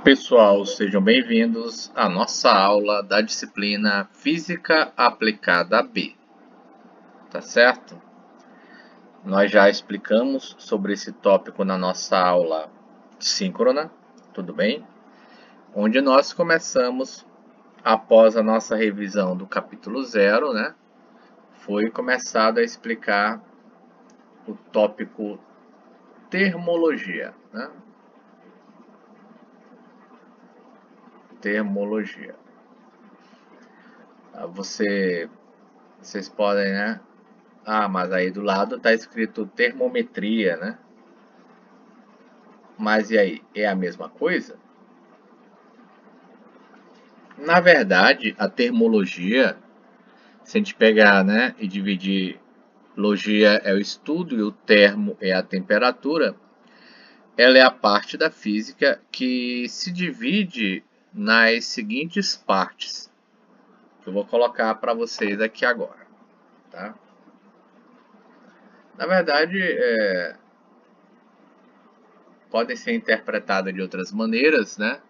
Pessoal, sejam bem-vindos à nossa aula da disciplina Física Aplicada B, tá certo? Nós já explicamos sobre esse tópico na nossa aula síncrona, tudo bem? Onde nós começamos, após a nossa revisão do capítulo 0, né? Foi começado a explicar o tópico termologia, né? Termologia. Vocês podem, né? Ah, mas aí do lado está escrito termometria, né? Mas e aí, é a mesma coisa? Na verdade, a termologia, se a gente pegar, né, e dividir, logia é o estudo e o termo é a temperatura, ela é a parte da física que se divide nas seguintes partes, que eu vou colocar para vocês aqui agora, tá? Na verdade, podem ser interpretadas de outras maneiras, né?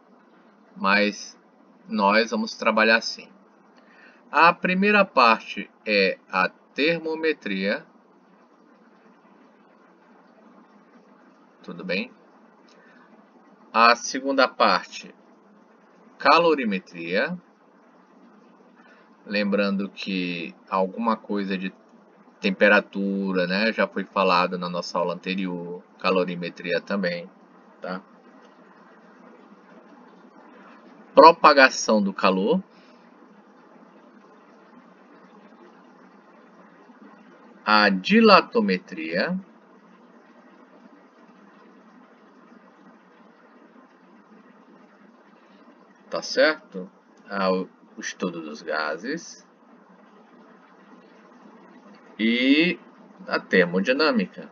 Mas nós vamos trabalhar assim. A primeira parte é a termometria, tudo bem? A segunda parte, calorimetria, lembrando que alguma coisa de temperatura, né, já foi falado na nossa aula anterior, calorimetria também, tá? Propagação do calor, a dilatometria, tá certo? O estudo dos gases e a termodinâmica.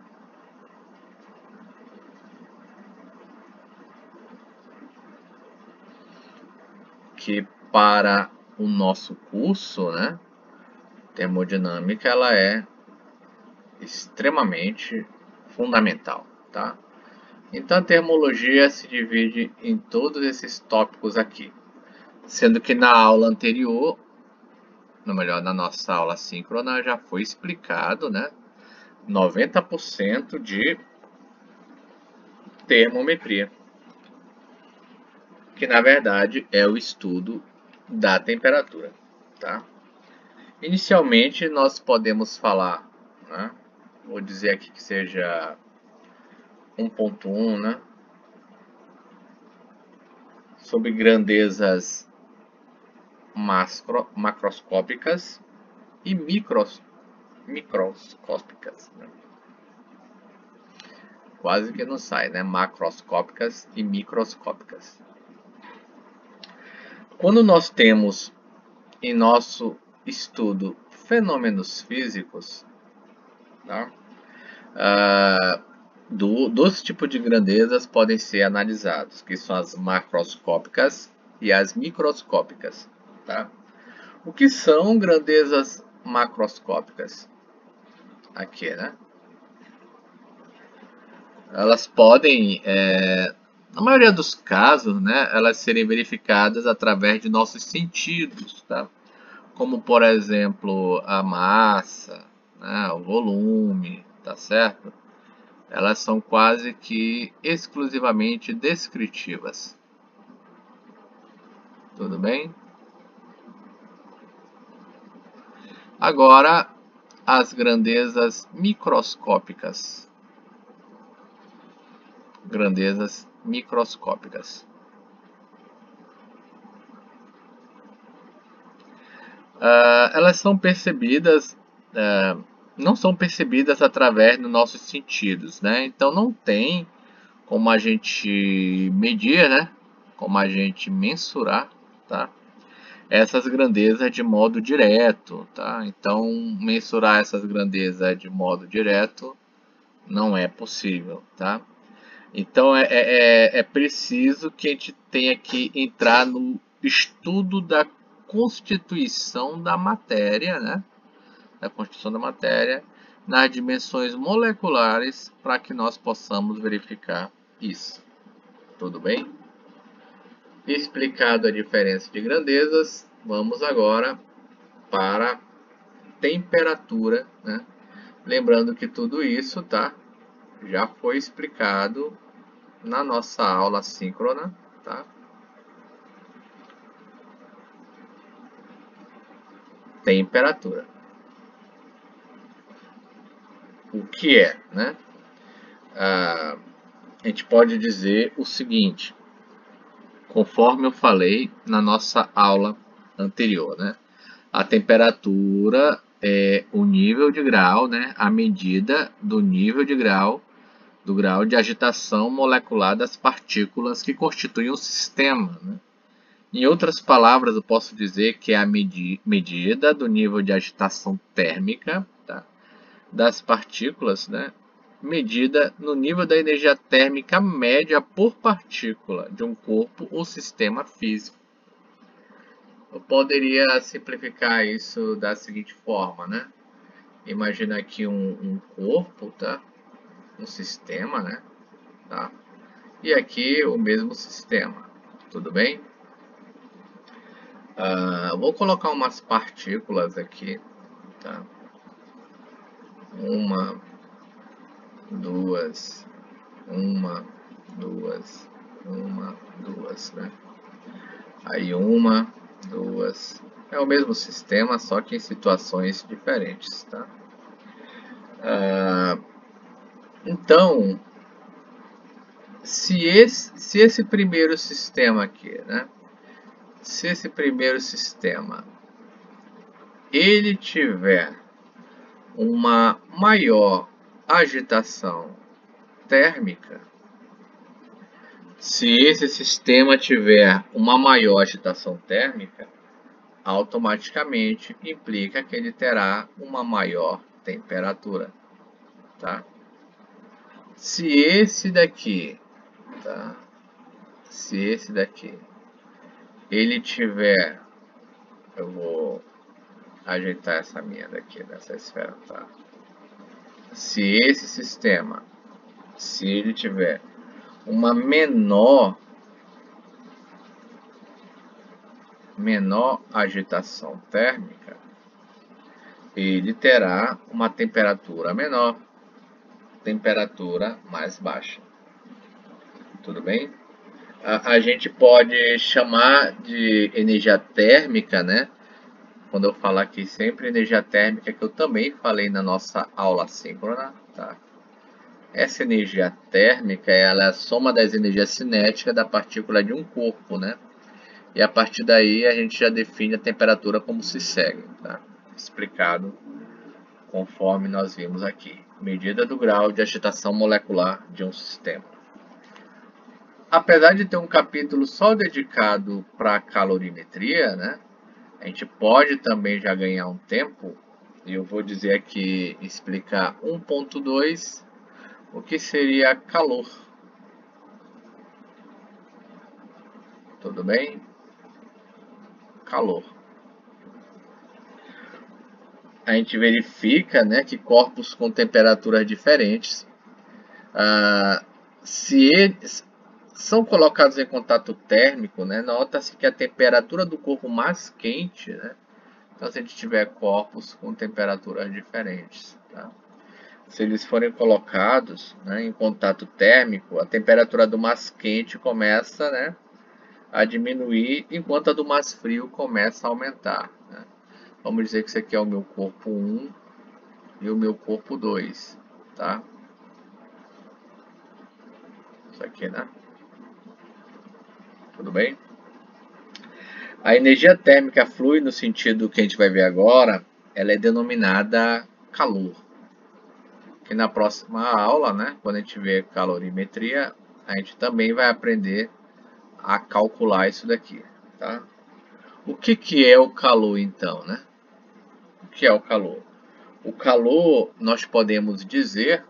Que para o nosso curso, né, termodinâmica, ela é extremamente fundamental, tá? Então a termologia se divide em todos esses tópicos aqui, sendo que na aula anterior, ou melhor, na nossa aula síncrona, já foi explicado, né, 90% de termometria, que na verdade é o estudo da temperatura, tá? Inicialmente nós podemos falar, né, vou dizer aqui que seja 1.1, né, sobre grandezas macroscópicas e microscópicas, né? Quase que não sai, né? Macroscópicas e microscópicas. Quando nós temos em nosso estudo fenômenos físicos, tá? Dois tipos de grandezas podem ser analisados, que são as macroscópicas e as microscópicas, tá? O que são grandezas macroscópicas? Aqui, né? Elas podem, na maioria dos casos, né, elas serem verificadas através de nossos sentidos, tá? Como, por exemplo, a massa, né, o volume, tá certo? Elas são quase que exclusivamente descritivas. Tudo bem? Agora, as grandezas microscópicas. Grandezas microscópicas. Elas são percebidas, não são percebidas através dos nossos sentidos, né? Então não tem como a gente medir, né? Como a gente mensurar, tá? Essas grandezas de modo direto, tá? Então mensurar essas grandezas de modo direto não é possível, tá? Então é preciso que a gente tenha que entrar no estudo da constituição da matéria, né? Da constituição da matéria nas dimensões moleculares para que nós possamos verificar isso. Tudo bem? Explicado a diferença de grandezas, vamos agora para temperatura, né? Lembrando que tudo isso, tá, já foi explicado na nossa aula síncrona, tá? Temperatura. O que é, né? A gente pode dizer o seguinte, conforme eu falei na nossa aula anterior, né? A temperatura é o nível de grau, né? A medida do nível de grau, do grau de agitação molecular das partículas que constituem o sistema, né? Em outras palavras, eu posso dizer que é a medida do nível de agitação térmica, tá, das partículas, né, medida no nível da energia térmica média por partícula de um corpo ou sistema físico. Eu poderia simplificar isso da seguinte forma, né? Imagina aqui um corpo, tá? Um sistema, né? Tá? E aqui o mesmo sistema, tudo bem? Vou colocar umas partículas aqui, tá? Uma, duas, uma, duas, né? Aí uma, duas. É o mesmo sistema, só que em situações diferentes, tá? Então, se esse primeiro sistema aqui, né? Se esse primeiro sistema ele tiver uma maior agitação térmica, se esse sistema tiver uma maior agitação térmica, automaticamente implica que ele terá uma maior temperatura, tá? Se esse daqui, tá? Se esse daqui, ele tiver, eu vou ajeitar essa minha daqui, dessa esfera, tá? Se esse sistema, se ele tiver uma menor agitação térmica, ele terá uma temperatura menor, temperatura mais baixa. Tudo bem? A gente pode chamar de energia térmica, né? Quando eu falar aqui sempre energia térmica, que eu também falei na nossa aula síncrona, tá? Essa energia térmica, ela é a soma das energias cinéticas da partícula de um corpo, né? E a partir daí a gente já define a temperatura como se segue, tá? Explicado conforme nós vimos aqui. Medida do grau de agitação molecular de um sistema. Apesar de ter um capítulo só dedicado para calorimetria, né? A gente pode também já ganhar um tempo. E eu vou dizer aqui, explicar 1.2, o que seria calor. Tudo bem? Calor. A gente verifica, né, que corpos com temperaturas diferentes, se eles são colocados em contato térmico, né, nota-se que a temperatura do corpo mais quente, né, então se a gente tiver corpos com temperaturas diferentes, tá? Se eles forem colocados, né, em contato térmico, a temperatura do mais quente começa, né, a diminuir, enquanto a do mais frio começa a aumentar, né? Vamos dizer que esse aqui é o meu corpo 1 e o meu corpo 2, tá? Isso aqui, né? Tudo bem? A energia térmica flui no sentido que a gente vai ver agora, ela é denominada calor. Que na próxima aula, né, quando a gente vê calorimetria, a gente também vai aprender a calcular isso daqui, tá? O que é o calor então, né? O que é o calor? O calor, nós podemos dizer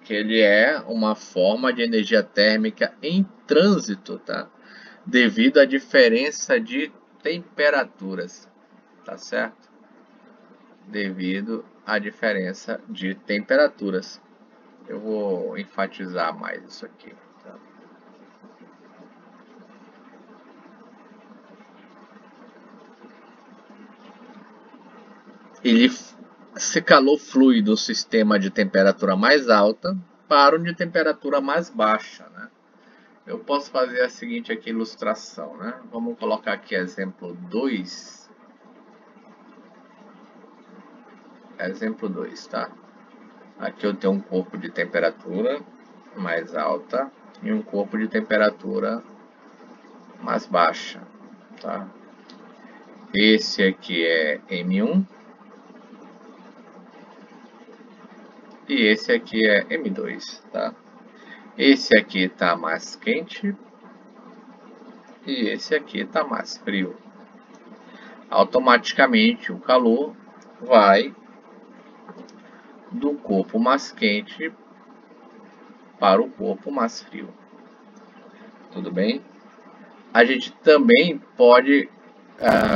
que ele é uma forma de energia térmica em trânsito, tá? Devido à diferença de temperaturas, tá certo? Devido à diferença de temperaturas. Eu vou enfatizar mais isso aqui, tá? esse calor flui do sistema de temperatura mais alta para o de temperatura mais baixa, né? Eu posso fazer a seguinte aqui ilustração, né? Vamos colocar aqui exemplo 2. Exemplo 2, tá? Aqui eu tenho um corpo de temperatura mais alta e um corpo de temperatura mais baixa, tá? Esse aqui é M1 e esse aqui é M2, tá? Esse aqui está mais quente e esse aqui está mais frio. Automaticamente o calor vai do corpo mais quente para o corpo mais frio. Tudo bem? A gente também pode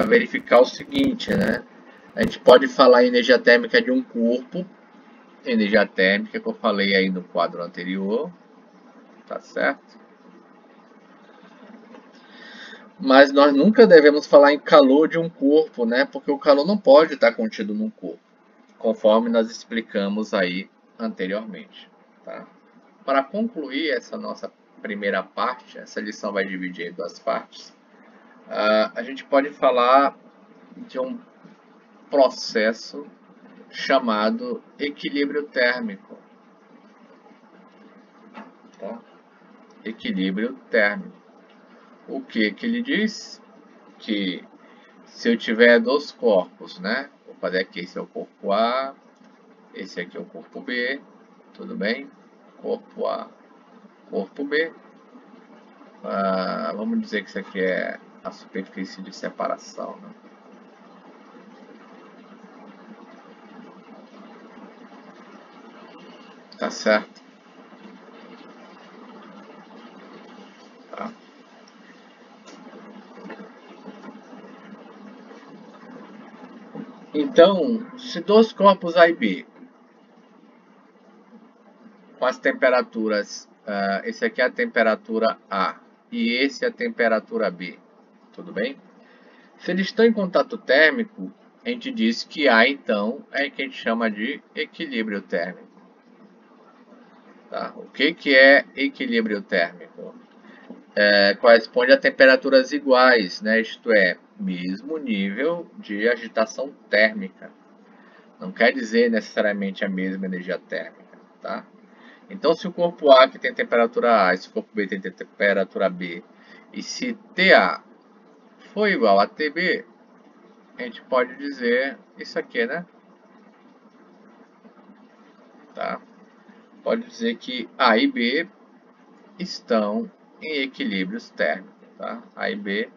verificar o seguinte, né? A gente pode falar em energia térmica de um corpo, energia térmica que eu falei aí no quadro anterior, tá certo? Mas nós nunca devemos falar em calor de um corpo, né? Porque o calor não pode estar contido num corpo, conforme nós explicamos aí anteriormente, tá? Para concluir essa nossa primeira parte, essa lição vai dividir em duas partes. A gente pode falar de um processo chamado equilíbrio térmico. Tá? Equilíbrio térmico. O que ele diz? Que se eu tiver dois corpos, né? Vou fazer aqui, esse é o corpo A, esse aqui é o corpo B, tudo bem? Corpo A, corpo B. Vamos dizer que isso aqui é a superfície de separação, né? Tá certo? Tá. Então, se dois corpos A e B, com as temperaturas, esse aqui é a temperatura A e esse é a temperatura B, tudo bem? Se eles estão em contato térmico, a gente diz que A, então, é que a gente chama de equilíbrio térmico. Tá? O que é equilíbrio térmico? Corresponde a temperaturas iguais, né? Isto é, mesmo nível de agitação térmica. Não quer dizer necessariamente a mesma energia térmica, tá? Então, se o corpo A que tem temperatura A, se o corpo B tem temperatura B, e se TA for igual a TB, a gente pode dizer isso aqui, né? Tá? Pode dizer que A e B estão em equilíbrios térmicos, tá? A e B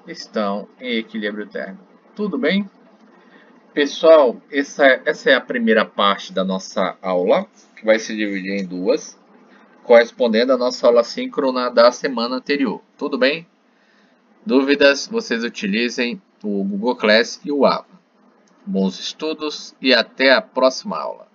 estão em equilíbrio térmico. Tudo bem? Pessoal, essa é a primeira parte da nossa aula, que vai se dividir em duas, correspondendo à nossa aula síncrona da semana anterior. Tudo bem? Dúvidas, vocês utilizem o Google Class e o AVA. Bons estudos e até a próxima aula.